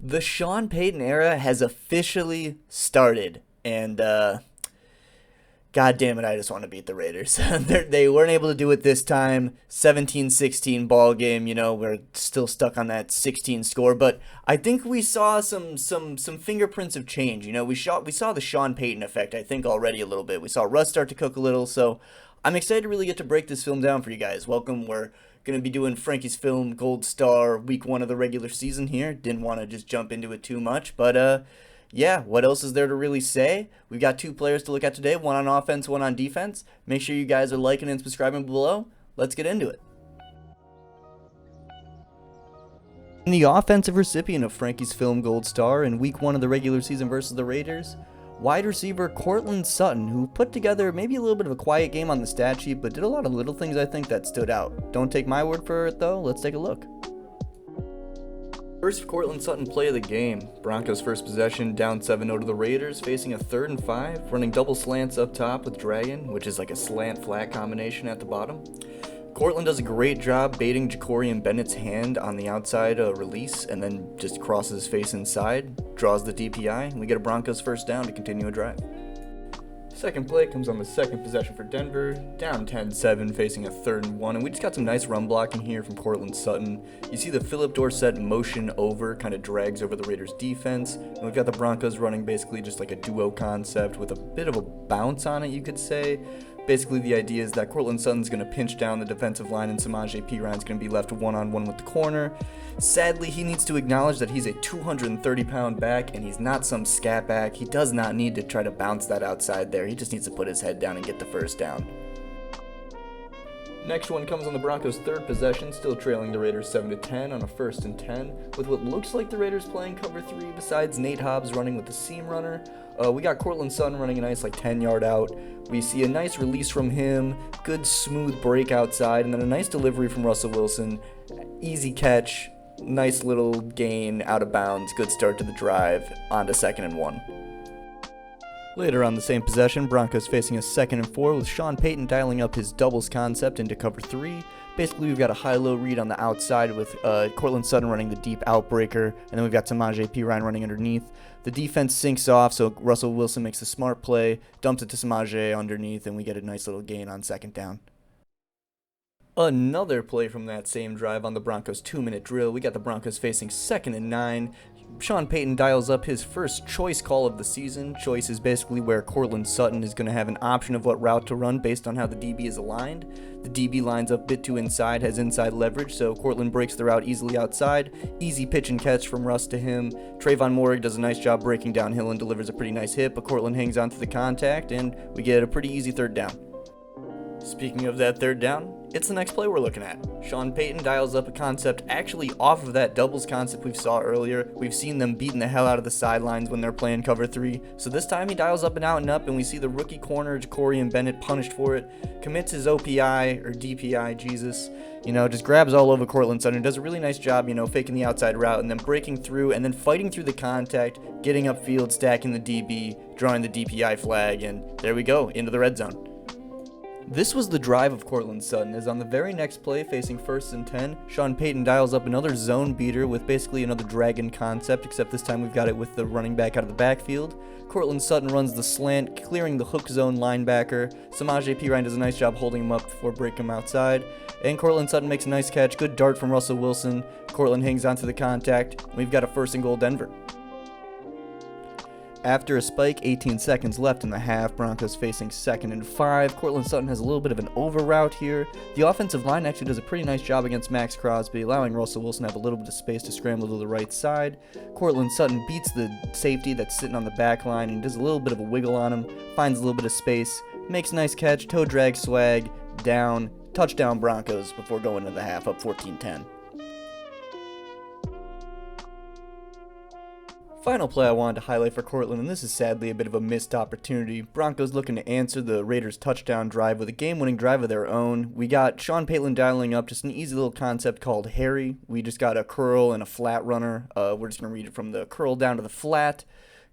The Sean Payton era has officially started, and God damn it, I just want to beat the Raiders. They weren't able to do it this time. 17-16 ball game. We're still stuck on that 16 score, but I think we saw some fingerprints of change. We saw the Sean Payton effect, I think, already a little bit. We saw Russ start to cook a little, so I'm excited to really get to break this film down for you guys. Welcome. We're going to be doing Frankie's Film Gold Star week 1 of the regular season here. Didn't want to just jump into it too much, but yeah, what else is there to really say? We've got 2 players to look at today, one on offense, one on defense. Make sure you guys are liking and subscribing below. Let's get into it. The offensive recipient of Frankie's Film Gold Star in week 1 of the regular season versus the Raiders, wide receiver Courtland Sutton, who put together maybe a little bit of a quiet game on the stat sheet, but did a lot of little things I think that stood out. Don't take my word for it though, let's take a look. First Courtland Sutton play of the game. Broncos first possession, down 7-0 to the Raiders, facing a 3rd and 5, running double slants up top with Dragon, which is like a slant-flat combination at the bottom. Courtland does a great job baiting Ja'Cory Bennett's hand on the outside release, and then just crosses his face inside, draws the DPI, and we get a Broncos first down to continue a drive. Second play comes on the second possession for Denver, down 10-7, facing a 3rd and 1, and we just got some nice run blocking here from Courtland Sutton. You see the Philip Dorsett motion over, kind of drags over the Raiders defense, and we've got the Broncos running basically just like a duo concept with a bit of a bounce on it, you could say. Basically, the idea is that Courtland Sutton's going to pinch down the defensive line and Samaje Perine's going to be left one-on-one with the corner. Sadly, he needs to acknowledge that he's a 230-pound back, and he's not some scat back. He does not need to try to bounce that outside there. He just needs to put his head down and get the first down. Next one comes on the Broncos' 3rd possession, still trailing the Raiders 7-10 on a 1st and 10, with what looks like the Raiders playing cover 3 besides Nate Hobbs running with the seam runner. We got Courtland Sutton running a nice 10-yard out. We see a nice release from him, good smooth break outside, and then a nice delivery from Russell Wilson. Easy catch, nice little gain out of bounds, good start to the drive, on to 2nd and 1. Later on the same possession, Broncos facing a 2nd and 4 with Sean Payton dialing up his doubles concept into cover 3. Basically, we've got a high-low read on the outside with Courtland Sutton running the deep outbreaker, and then we've got Samaje Perine running underneath. The defense sinks off, so Russell Wilson makes a smart play, dumps it to Samaje underneath, and we get a nice little gain on 2nd down. Another play from that same drive on the Broncos' 2-minute drill. We got the Broncos facing 2nd and 9. Sean Payton dials up his first choice call of the season. Choice is basically where Courtland Sutton is going to have an option of what route to run based on how the DB is aligned. The DB lines up a bit too inside, has inside leverage, so Courtland breaks the route easily outside. Easy pitch and catch from Russ to him. Trayvon Moehrig does a nice job breaking downhill and delivers a pretty nice hit, but Courtland hangs on to the contact, and we get a pretty easy 3rd down. Speaking of that 3rd down, it's the next play we're looking at. Sean Payton dials up a concept actually off of that doubles concept we saw earlier. We've seen them beating the hell out of the sidelines when they're playing cover 3. So this time he dials up and out and up, and we see the rookie corner, Ja'Cory Bennett, punished for it. Commits his OPI, or DPI, Jesus. Just grabs all over Courtland Sutton. Does a really nice job, faking the outside route and then breaking through and then fighting through the contact, getting upfield, stacking the DB, drawing the DPI flag, and there we go, into the red zone. This was the drive of Courtland Sutton, as on the very next play, facing 1st and 10, Sean Payton dials up another zone beater with basically another dragon concept, except this time we've got it with the running back out of the backfield. Courtland Sutton runs the slant, clearing the hook zone linebacker. Samaje Perine does a nice job holding him up before breaking him outside. And Courtland Sutton makes a nice catch, good dart from Russell Wilson. Courtland hangs onto the contact. We've got a 1st and goal Denver. After a spike, 18 seconds left in the half, Broncos facing 2nd and 5. Courtland Sutton has a little bit of an over route here. The offensive line actually does a pretty nice job against Max Crosby, allowing Russell Wilson to have a little bit of space to scramble to the right side. Courtland Sutton beats the safety that's sitting on the back line and does a little bit of a wiggle on him, finds a little bit of space, makes a nice catch, toe drag swag, down, touchdown Broncos before going to the half, up 14-10. Final play I wanted to highlight for Courtland, and this is sadly a bit of a missed opportunity. Broncos looking to answer the Raiders' touchdown drive with a game-winning drive of their own. We got Sean Payton dialing up just an easy little concept called Harry. We just got a curl and a flat runner. We're just going to read it from the curl down to the flat.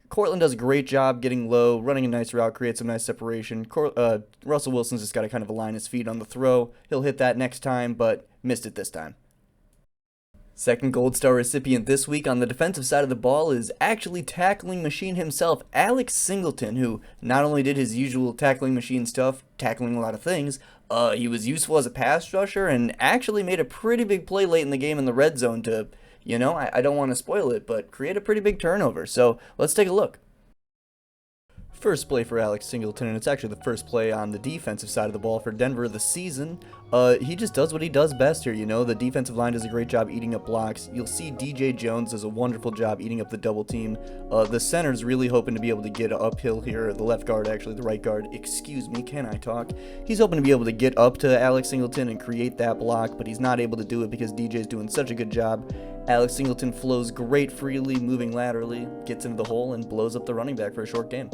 Courtland does a great job getting low, running a nice route, creates some nice separation. Russell Wilson's just got to kind of align his feet on the throw. He'll hit that next time, but missed it this time. Second Gold Star recipient this week on the defensive side of the ball is actually tackling machine himself, Alex Singelton, who not only did his usual tackling machine stuff, tackling a lot of things, he was useful as a pass rusher and actually made a pretty big play late in the game in the red zone to, I don't want to spoil it, but create a pretty big turnover. So let's take a look. First play for Alex Singelton, and it's actually the first play on the defensive side of the ball for Denver this season. He just does what he does best here, the defensive line does a great job eating up blocks. You'll see DJ Jones does a wonderful job eating up the double team. The center's really hoping to be able to get uphill here, the left guard, actually, the right guard, excuse me, can I talk? He's hoping to be able to get up to Alex Singelton and create that block, but he's not able to do it because DJ's doing such a good job. Alex Singelton flows great freely, moving laterally, gets into the hole, and blows up the running back for a short gain.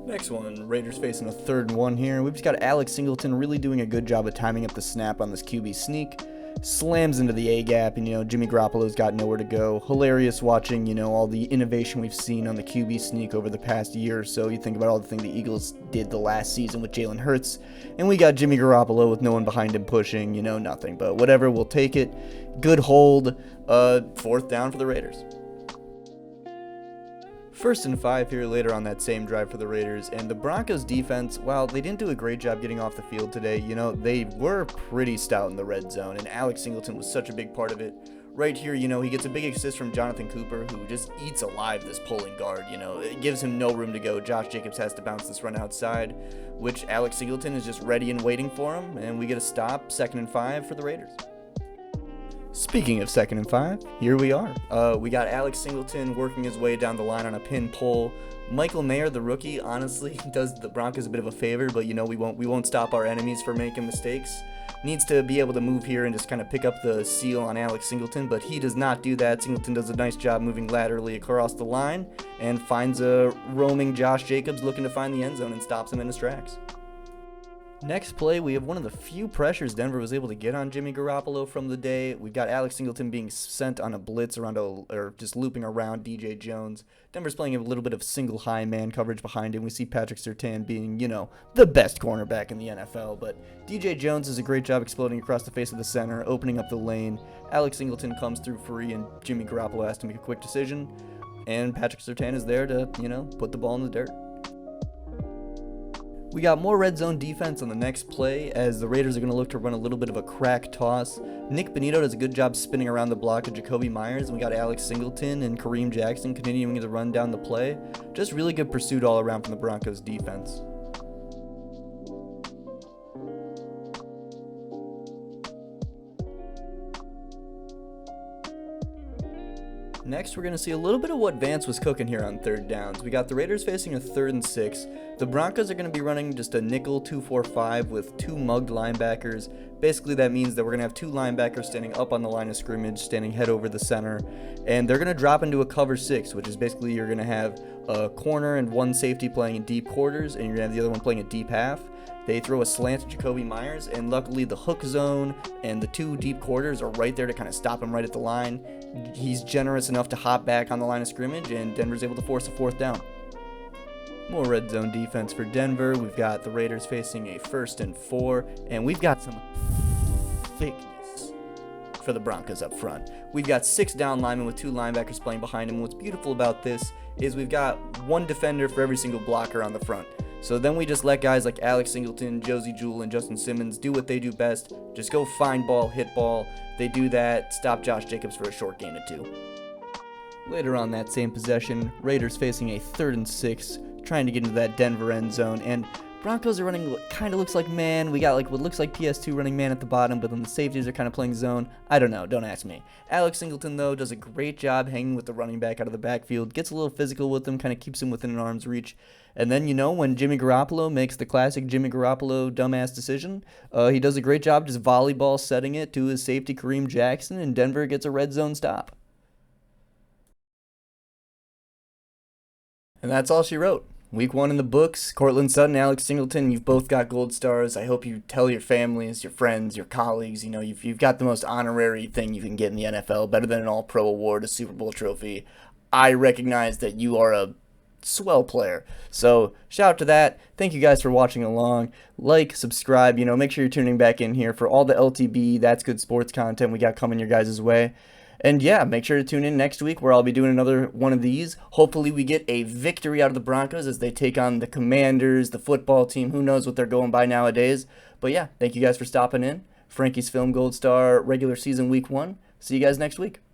Next one, Raiders facing a 3rd and 1 here. We've just got Alex Singelton really doing a good job of timing up the snap on this QB sneak. Slams into the A-gap, and Jimmy Garoppolo's got nowhere to go. Hilarious watching, all the innovation we've seen on the QB sneak over the past year or so. You think about all the things the Eagles did the last season with Jalen Hurts, and we got Jimmy Garoppolo with no one behind him pushing, nothing. But whatever, we'll take it. Good hold. 4th down for the Raiders. 1st and 5 here later on that same drive for the Raiders, and the Broncos defense, while they didn't do a great job getting off the field today, they were pretty stout in the red zone, and Alex Singelton was such a big part of it. Right here, he gets a big assist from Jonathan Cooper, who just eats alive this pulling guard, it gives him no room to go. Josh Jacobs has to bounce this run outside, which Alex Singelton is just ready and waiting for him, and we get a stop, 2nd and 5 for the Raiders. Speaking of 2nd and 5, here we are. We got Alex Singelton working his way down the line on a pin pull. Michael Mayer, the rookie, honestly does the Broncos a bit of a favor, but we won't stop our enemies from making mistakes. Needs to be able to move here and just kind of pick up the seal on Alex Singelton, but he does not do that. Singelton does a nice job moving laterally across the line and finds a roaming Josh Jacobs looking to find the end zone and stops him in his tracks. Next play, we have one of the few pressures Denver was able to get on Jimmy Garoppolo from the day. We've got Alex Singelton being sent on a blitz or just looping around DJ Jones. Denver's playing a little bit of single high man coverage behind him. We see Patrick Surtain being, the best cornerback in the NFL. But DJ Jones does a great job exploding across the face of the center, opening up the lane. Alex Singelton comes through free, and Jimmy Garoppolo has to make a quick decision. And Patrick Surtain is there to, put the ball in the dirt. We got more red zone defense on the next play as the Raiders are going to look to run a little bit of a crack toss. Nick Benito does a good job spinning around the block to Jacoby Myers, and we got Alex Singelton and Kareem Jackson continuing to run down the play. Just really good pursuit all around from the Broncos defense. Next, we're going to see a little bit of what Vance was cooking here on 3rd downs. We got the Raiders facing a 3rd and 6. The Broncos are going to be running just a nickel 2-4-5 with 2 mugged linebackers. Basically, that means that we're going to have 2 linebackers standing up on the line of scrimmage, standing head over the center, and they're going to drop into a cover 6, which is basically you're going to have a corner and 1 safety playing in deep quarters, and you're going to have the other one playing a deep half. They throw a slant to Jacoby Myers, and luckily the hook zone and the 2 deep quarters are right there to kind of stop him right at the line. He's generous enough to hop back on the line of scrimmage, and Denver's able to force a 4th down. More red zone defense for Denver. We've got the Raiders facing a 1st and 4, and we've got some thickness for the Broncos up front. We've got 6 down linemen with 2 linebackers playing behind them. What's beautiful about this is we've got 1 defender for every single blocker on the front. So then we just let guys like Alex Singelton, Josie Jewell, and Justin Simmons do what they do best. Just go find ball, hit ball. They do that, stop Josh Jacobs for a short gain of 2. Later on that same possession, Raiders facing a 3rd and 6, trying to get into that Denver end zone, and Broncos are running what kind of looks like man. We got like what looks like PS2 running man at the bottom, but then the safeties are kind of playing zone. I don't know, don't ask me. Alex Singelton, though, does a great job hanging with the running back out of the backfield, gets a little physical with him, kind of keeps him within an arm's reach. And then, when Jimmy Garoppolo makes the classic Jimmy Garoppolo dumbass decision, he does a great job just volleyball setting it to his safety Kareem Jackson, and Denver gets a red zone stop. And that's all she wrote. Week 1 in the books. Courtland Sutton, Alex Singelton, you've both got gold stars. I hope you tell your families, your friends, your colleagues, you've got the most honorary thing you can get in the NFL, better than an All-Pro award, a Super Bowl trophy. I recognize that you are a swell player. So shout out to that. Thank you guys for watching along. Like, subscribe, make sure you're tuning back in here for all the LTB That's Good Sports content we got coming your guys' way. And yeah, make sure to tune in next week where I'll be doing another one of these. Hopefully we get a victory out of the Broncos as they take on the Commanders, the football team. Who knows what they're going by nowadays. But yeah, thank you guys for stopping in. Frankie's Film Gold Star regular season week 1. See you guys next week.